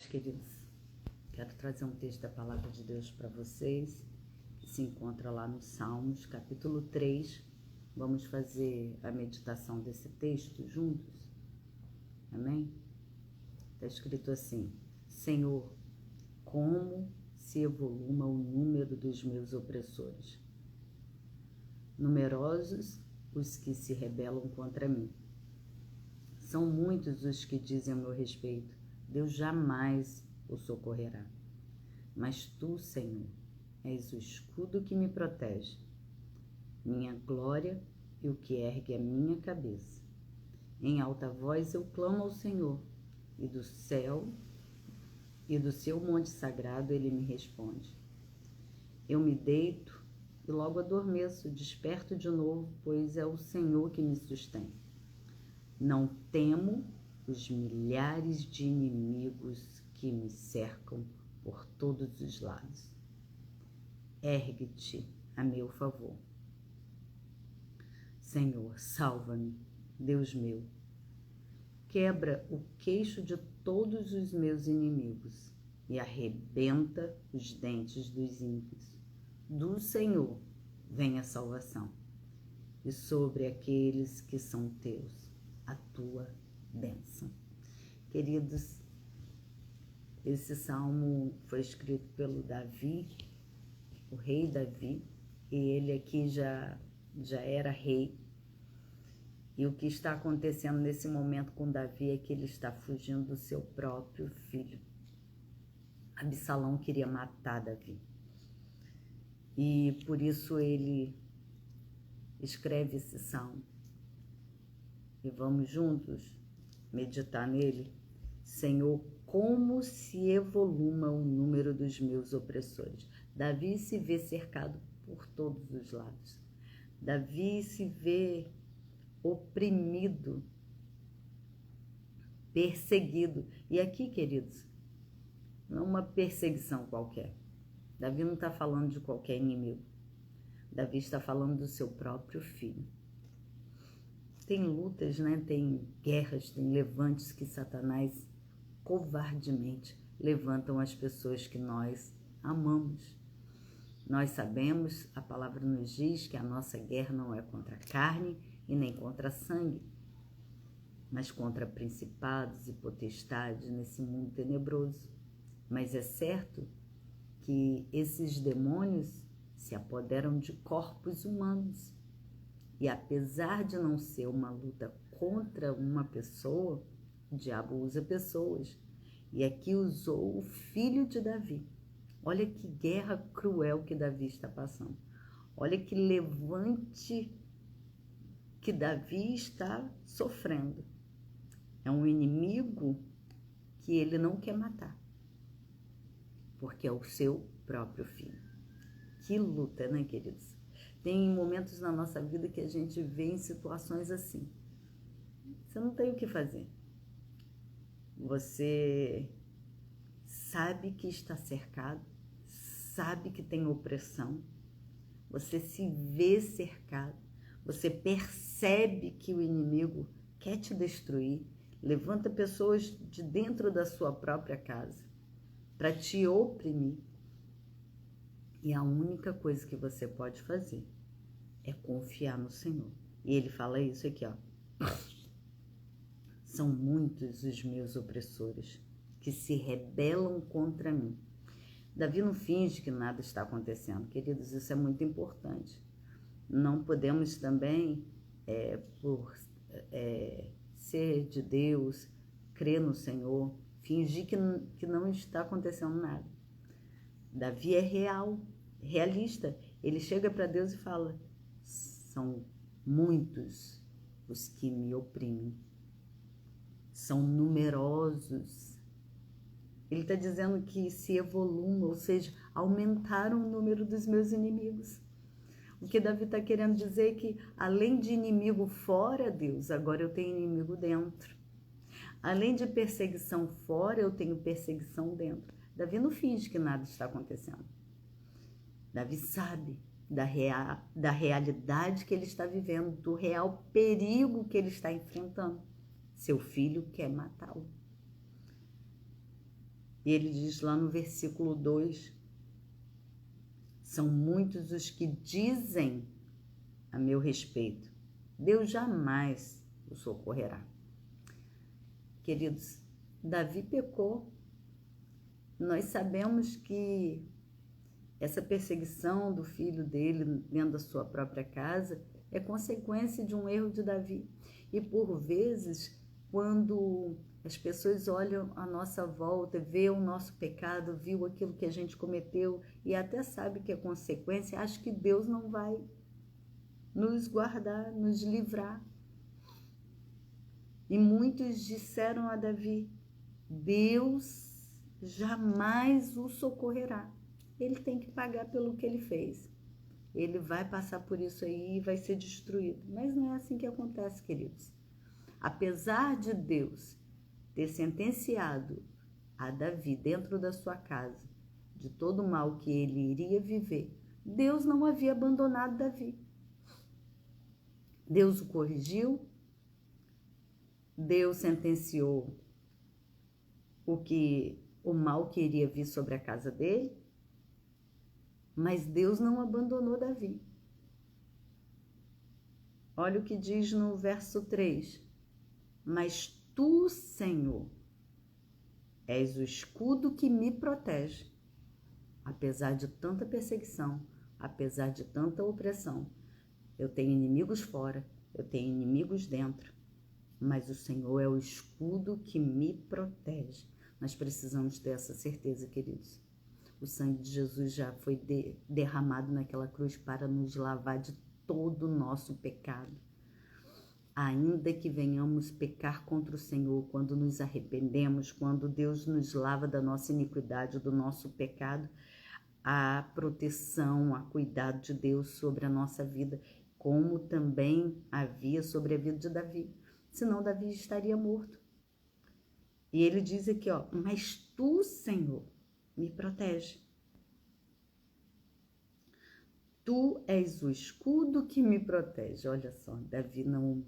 tarde, queridos. Quero trazer um texto da Palavra de Deus para vocês, que se encontra lá no Salmos, capítulo 3. Vamos fazer a meditação desse texto juntos? Amém? Está escrito assim: Senhor, como se evoluma o número dos meus opressores. Numerosos os que se rebelam contra mim. São muitos os que dizem a meu respeito: Deus jamais o socorrerá. Mas tu, Senhor, és o escudo que me protege, minha glória e o que ergue a minha cabeça. Em alta voz eu clamo ao Senhor, e do céu e do seu monte sagrado ele me responde. Eu me deito e logo adormeço, desperto de novo, pois é o Senhor que me sustém. Não temo os milhares de inimigos que me cercam por todos os lados. Ergue-te a meu favor. Senhor, salva-me, Deus meu. Quebra o queixo de todos os meus inimigos e arrebenta os dentes dos ímpios. Do Senhor vem a salvação, e sobre aqueles que são teus, a tua bênção. Queridos, esse salmo foi escrito pelo Davi, o rei Davi, e ele aqui já era rei. E o que está acontecendo nesse momento com Davi é que ele está fugindo do seu próprio filho. Absalão queria matar Davi. E por isso ele escreve esse salmo. E vamos juntos meditar nele. Senhor, como se evoluma o número dos meus opressores. Davi se vê cercado por todos os lados. Davi se vê oprimido, perseguido. E aqui, queridos, não é uma perseguição qualquer. Davi não está falando de qualquer inimigo. Davi está falando do seu próprio filho. Tem lutas, né? Tem guerras, tem levantes que Satanás covardemente levantam as pessoas que nós amamos. Nós sabemos, a palavra nos diz que a nossa guerra não é contra a carne e nem contra sangue, mas contra principados e potestades nesse mundo tenebroso. Mas é certo que esses demônios se apoderam de corpos humanos. E apesar de não ser uma luta contra uma pessoa, o diabo usa pessoas. E aqui usou o filho de Davi. Olha que guerra cruel que Davi está passando. Olha que levante que Davi está sofrendo. É um inimigo que ele não quer matar, porque é o seu próprio filho. Que luta, né, queridos? Tem momentos na nossa vida que a gente vê em situações assim. Você não tem o que fazer. Você sabe que está cercado, sabe que tem opressão, você se vê cercado, você percebe que o inimigo quer te destruir, levanta pessoas de dentro da sua própria casa para te oprimir. E a única coisa que você pode fazer é confiar no Senhor. E ele fala isso aqui, ó. São muitos os meus opressores que se rebelam contra mim. Davi não finge que nada está acontecendo. Queridos, isso é muito importante. Não podemos também, por ser de Deus, crer no Senhor, fingir que não está acontecendo nada. Davi é realista. Ele chega para Deus e fala: são muitos os que me oprimem. São numerosos. Ele está dizendo que se evoluma, ou seja, aumentaram o número dos meus inimigos. O que Davi está querendo dizer é que, além de inimigo fora, Deus, agora eu tenho inimigo dentro. Além de perseguição fora, eu tenho perseguição dentro. Davi não finge que nada está acontecendo. Davi sabe da realidade que ele está vivendo, do real perigo que ele está enfrentando. Seu filho quer matá-lo. E ele diz lá no versículo 2, são muitos os que dizem a meu respeito, Deus jamais o socorrerá. Queridos, Davi pecou. Nós sabemos que essa perseguição do filho dele dentro da sua própria casa é consequência de um erro de Davi. E por vezes, quando as pessoas olham à nossa volta, vê o nosso pecado, viu aquilo que a gente cometeu e até sabe que é consequência, acha que Deus não vai nos guardar, nos livrar. E muitos disseram a Davi, Deus jamais o socorrerá. Ele tem que pagar pelo que ele fez. Ele vai passar por isso aí e vai ser destruído. Mas não é assim que acontece, queridos. Apesar de Deus ter sentenciado a Davi dentro da sua casa de todo o mal que ele iria viver, Deus não havia abandonado Davi. Deus o corrigiu, Deus sentenciou o mal que iria vir sobre a casa dele, mas Deus não abandonou Davi. Olha o que diz no verso 3. Mas tu, Senhor, és o escudo que me protege. Apesar de tanta perseguição, apesar de tanta opressão, eu tenho inimigos fora, eu tenho inimigos dentro, mas o Senhor é o escudo que me protege. Nós precisamos ter essa certeza, queridos. O sangue de Jesus já foi derramado naquela cruz para nos lavar de todo o nosso pecado. Ainda que venhamos pecar contra o Senhor, quando nos arrependemos, quando Deus nos lava da nossa iniquidade, do nosso pecado, há proteção, há cuidado de Deus sobre a nossa vida, como também havia sobre a vida de Davi. Senão Davi estaria morto. E ele diz aqui, ó, mas tu, Senhor, me protege. Tu és o escudo que me protege. Olha só, Davi não,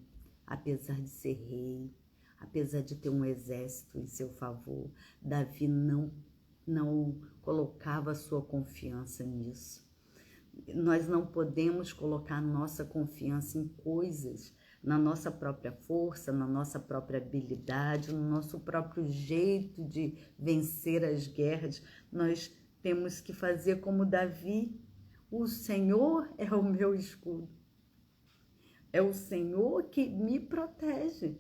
apesar de ser rei, apesar de ter um exército em seu favor, Davi não colocava sua confiança nisso. Nós não podemos colocar nossa confiança em coisas, na nossa própria força, na nossa própria habilidade, no nosso próprio jeito de vencer as guerras. Nós temos que fazer como Davi. O Senhor é o meu escudo. É o Senhor que me protege.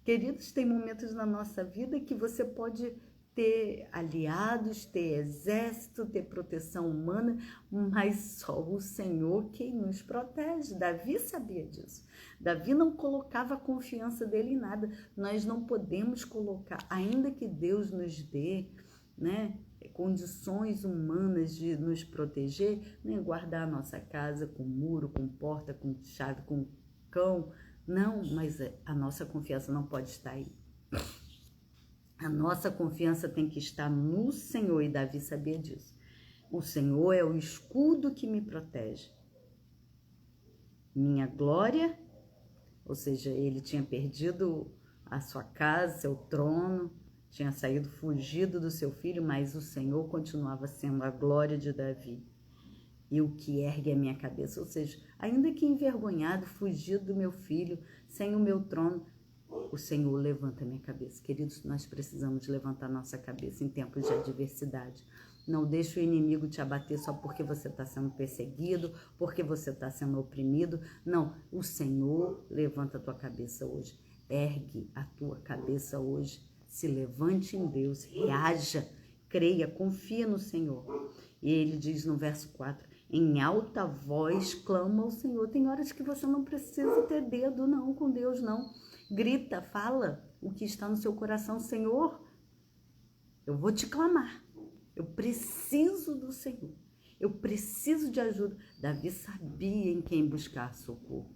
Queridos, tem momentos na nossa vida que você pode ter aliados, ter exército, ter proteção humana, mas só o Senhor quem nos protege. Davi sabia disso. Davi não colocava a confiança dele em nada. Nós não podemos colocar, ainda que Deus nos dê, né, condições humanas de nos proteger, né, guardar a nossa casa com muro, com porta, com chave, com cão. Não, mas a nossa confiança não pode estar aí. A nossa confiança tem que estar no Senhor, e Davi sabia disso. O Senhor é o escudo que me protege. Minha glória, ou seja, ele tinha perdido a sua casa, seu trono, tinha saído fugido do seu filho, mas o Senhor continuava sendo a glória de Davi. E o que ergue a minha cabeça, ou seja, ainda que envergonhado, fugido do meu filho, sem o meu trono, o Senhor levanta a minha cabeça. Queridos, nós precisamos levantar nossa cabeça em tempos de adversidade. Não deixe o inimigo te abater só porque você está sendo perseguido, porque você está sendo oprimido. Não, o Senhor levanta a tua cabeça hoje. Ergue a tua cabeça hoje. Se levante em Deus, reaja, creia, confia no Senhor. E ele diz no verso 4, em alta voz clama ao Senhor. Tem horas que você não precisa ter dedo não com Deus, não. Grita, fala o que está no seu coração. Senhor, eu vou te clamar. Eu preciso do Senhor. Eu preciso de ajuda. Davi sabia em quem buscar socorro.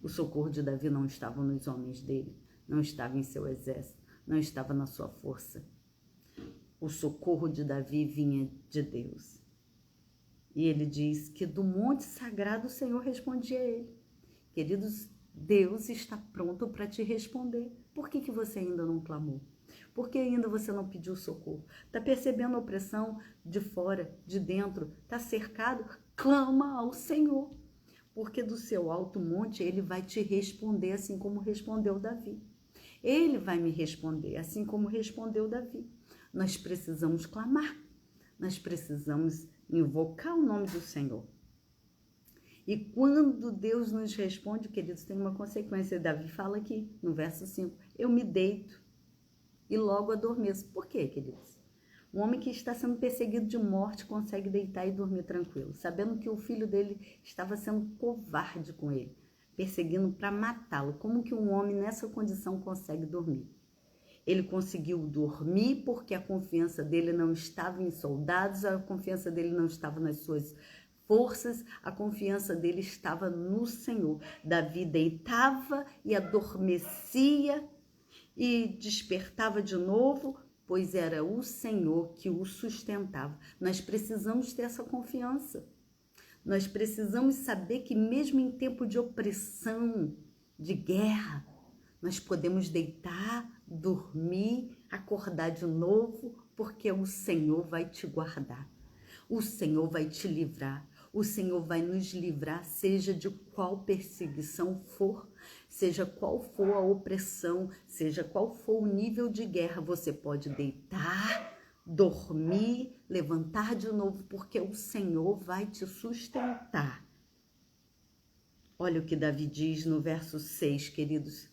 O socorro de Davi não estava nos homens dele, não estava em seu exército, não estava na sua força. O socorro de Davi vinha de Deus. E ele diz que do monte sagrado o Senhor respondia a ele. Queridos, Deus está pronto para te responder. Por que você ainda não clamou? Por que ainda você não pediu socorro? Está percebendo a opressão de fora, de dentro? Está cercado? Clama ao Senhor. Porque do seu alto monte ele vai te responder assim como respondeu Davi. Ele vai me responder assim como respondeu Davi. Nós precisamos clamar. Nós precisamos invocar o nome do Senhor. E quando Deus nos responde, queridos, tem uma consequência. Davi fala aqui no verso 5, eu me deito e logo adormeço. Por quê, queridos? Um homem que está sendo perseguido de morte consegue deitar e dormir tranquilo, sabendo que o filho dele estava sendo covarde com ele, perseguindo para matá-lo. Como que um homem nessa condição consegue dormir? Ele conseguiu dormir porque a confiança dele não estava em soldados, a confiança dele não estava nas suas forças, a confiança dele estava no Senhor. Davi deitava e adormecia e despertava de novo, pois era o Senhor que o sustentava. Nós precisamos ter essa confiança. Nós precisamos saber que mesmo em tempo de opressão, de guerra, nós podemos deitar, dormir, acordar de novo, porque o Senhor vai te guardar. O Senhor vai te livrar. O Senhor vai nos livrar, seja de qual perseguição for, seja qual for a opressão, seja qual for o nível de guerra, você pode deitar, dormir, levantar de novo, porque o Senhor vai te sustentar. Olha o que Davi diz no verso 6, queridos.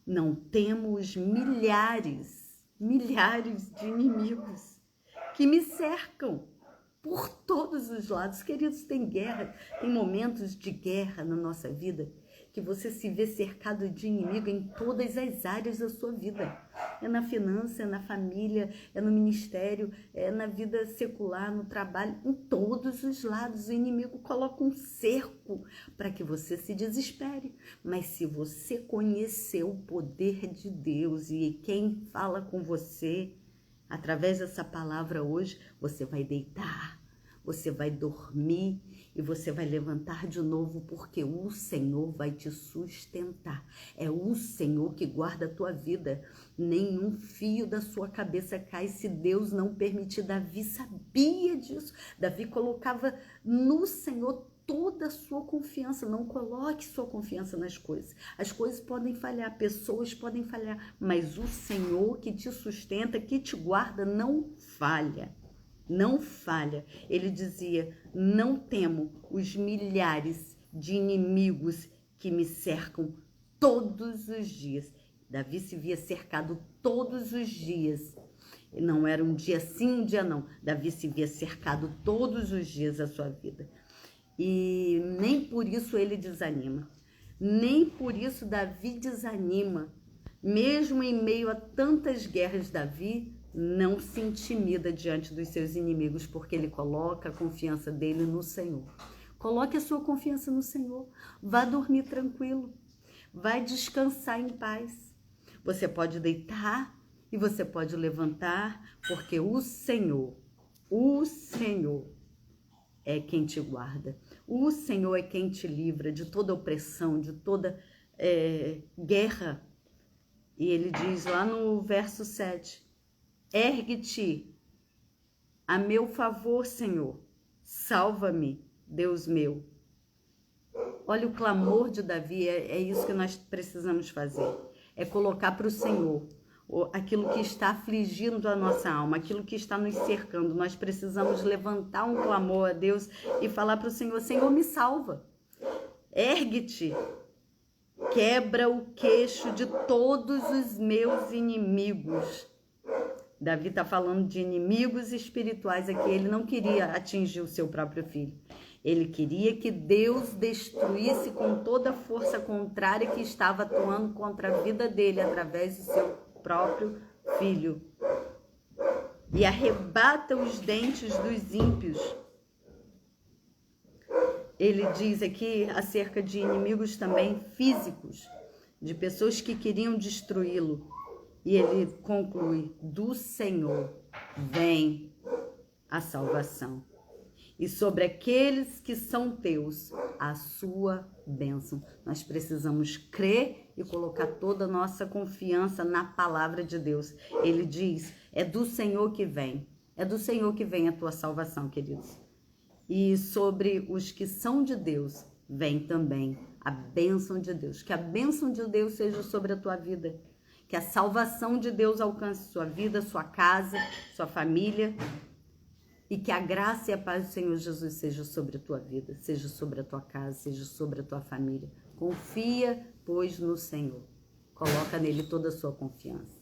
Não temos milhares de inimigos que me cercam por todos os lados. Queridos, tem guerra, tem momentos de guerra na nossa vida que você se vê cercado de inimigo em todas as áreas da sua vida. É na finança, é na família, é no ministério, é na vida secular, no trabalho, em todos os lados. O inimigo coloca um cerco para que você se desespere. Mas se você conhecer o poder de Deus e quem fala com você, através dessa palavra hoje, você vai deitar, você vai dormir e você vai levantar de novo, porque o Senhor vai te sustentar. É o Senhor que guarda a tua vida. Nenhum fio da sua cabeça cai se Deus não permitir. Davi sabia disso. Davi colocava no Senhor toda a sua confiança. Não coloque sua confiança nas coisas. As coisas podem falhar, pessoas podem falhar, mas o Senhor que te sustenta, que te guarda, não falha. Não falha. Ele dizia, não temo os milhares de inimigos que me cercam todos os dias. Davi se via cercado todos os dias. Não era um dia sim, um dia não. Davi se via cercado todos os dias da sua vida. E nem por isso ele desanima. Nem por isso Davi desanima. Mesmo em meio a tantas guerras, Davi não se intimida diante dos seus inimigos, porque ele coloca a confiança dele no Senhor. Coloque a sua confiança no Senhor. Vá dormir tranquilo. Vai descansar em paz. Você pode deitar e você pode levantar, porque o Senhor é quem te guarda. O Senhor é quem te livra de toda opressão, de toda guerra. E ele diz lá no verso 7, ergue-te a meu favor, Senhor. Salva-me, Deus meu. Olha o clamor de Davi, é isso que nós precisamos fazer. É colocar para o Senhor aquilo que está afligindo a nossa alma, aquilo que está nos cercando. Nós precisamos levantar um clamor a Deus e falar para o Senhor, Senhor, me salva. Ergue-te, quebra o queixo de todos os meus inimigos. Davi está falando de inimigos espirituais aqui. Ele não queria atingir o seu próprio filho. Ele queria que Deus destruísse com toda a força contrária que estava atuando contra a vida dele através do seu próprio filho. E arrebata os dentes dos ímpios. Ele diz aqui acerca de inimigos também físicos, de pessoas que queriam destruí-lo. E ele conclui, do Senhor vem a salvação. e sobre aqueles que são teus, a sua bênção. Nós precisamos crer e colocar toda a nossa confiança na palavra de Deus. Ele diz, é do Senhor que vem. É do Senhor que vem a tua salvação, queridos. E sobre os que são de Deus, vem também a bênção de Deus. Que a bênção de Deus seja sobre a tua vida. Que a salvação de Deus alcance sua vida, sua casa, sua família. E que a graça e a paz do Senhor Jesus seja sobre a tua vida, seja sobre a tua casa, seja sobre a tua família. Confia, pois, no Senhor. Coloca nele toda a sua confiança.